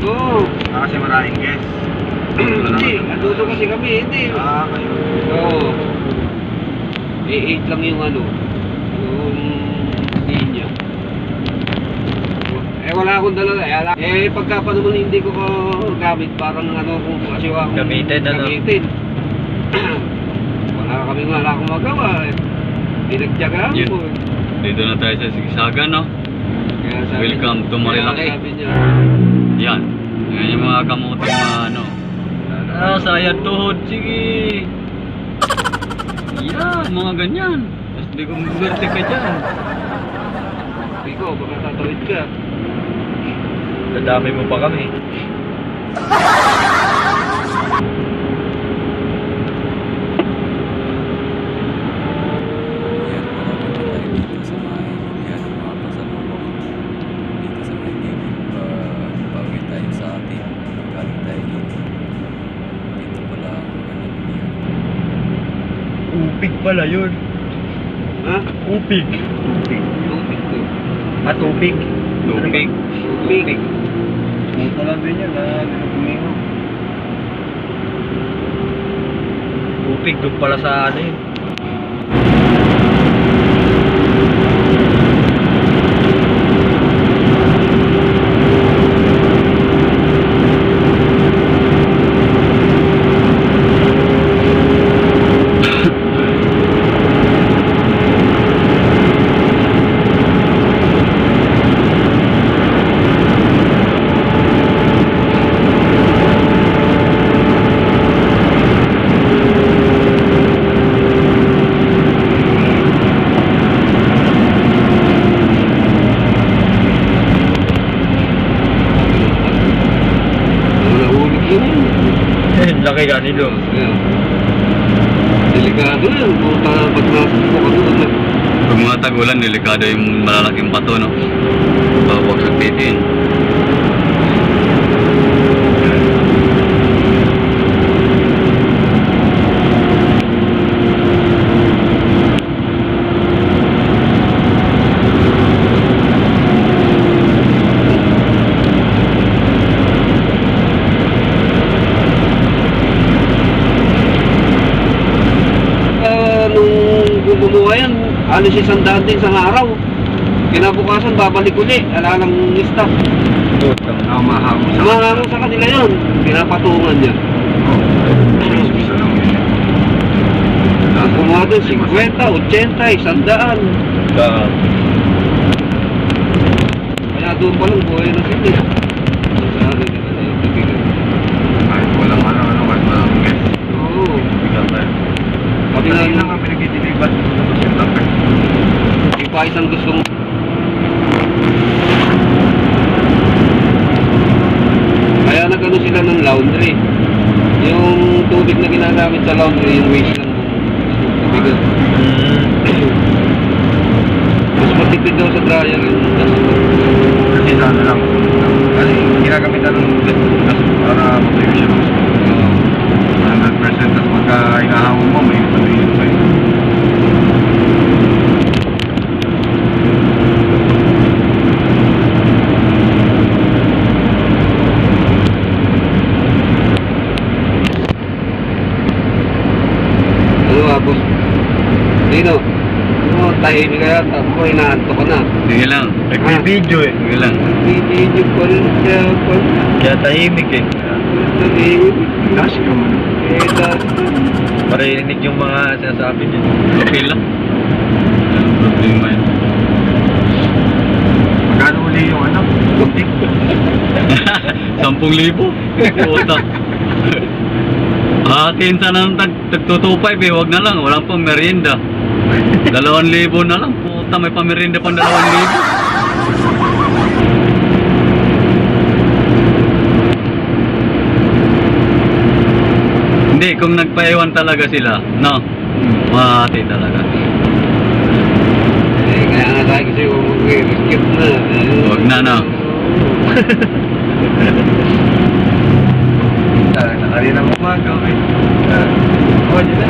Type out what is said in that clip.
Oo. Kasi maraming guest. Hindi, nandito kasi kami, hindi. Kayo. Oo. Eh, 8 lang yung ano, yung linya. Eh, wala akong dala. Pagka pa naman hindi ko gamit, parang ano, kung asiwa akong Gamitin, ano? Wala akong magawa eh. Pinagtyagaan Yun. ko eh. Dito na tayo sa Sigisagan, no? Kaya sabi Welcome niya- to Marilaki. kaya sabi niya, Yan. Yan yung mga kamuting mga ano. Sayad tuhod. Sige. Yan, mga ganyan. Tapos di ko maberte ka dyan. sabi ko, baka tatawid ka. Dadami mo pa kami. Upig pala yun. Ha? Upig. Tubig ko. Tubig. Tubig. Tubig. Puto lang din yan, gumingo. Upig doon pala sa ano yun. Nahulog yun. Laki ka nilo. Ayan. Delikado yun. Pag nasok ko ka doon na. Pag mga tagulan, delikado yung malalaking bato, no? Bawag sa titiin. Nung bumuha yan, alos 100 din sa araw. Kinabukasan, babalik uli. Ala lang staff. Mahamo sa Mahalo sa kanila yun. Pinapatungan niya. Gusto lang yun. Ang kumuha doon, 50, 80, 100. Kaya doon pa lang, buhay na sila. Sabi ka na yung tubigan. Kahit walang kahit walang guest. Oo. Bigat tayo. Pati Pati nga, lang ang pinagdidilibat. Tapos yung tapos. yung pa isang gustong kaya nagano sila ng laundry. Yung tubig na ginagamit sa laundry, yung waste lang ng tubigan. Mas matipid daw sa dryer yung Kasi sa ano lang. Kasi ginagamit na ng gas para mag-review siya. 100% tapos pagka inahamon mo, may patuloy pa yun. boss. Dino, tahimik ka yata. Ako, inaantok ka na. Sige lang. Nag-video eh. Sige lang. Hindi ko rin siya pa. Kaya tahimik eh. Tahimik. Dash ka mo. Marinig yung mga sinasabi niya. Okay lang. Walang problema yun. Magkano uli yung ano? Kuntik. 10,000? Puta. Atin sana ng tag-225 eh. Huwag na lang. Walang pang merienda. 2,000 na lang. Puta, may pamerienda pang 2,000. Hindi, kung nagpaiwan talaga sila, no? Mahati talaga. Kaya nga tayo kasi mag-skip na. Huwag na, no? Nakarina mo umaga, okay? Oo, dyan na.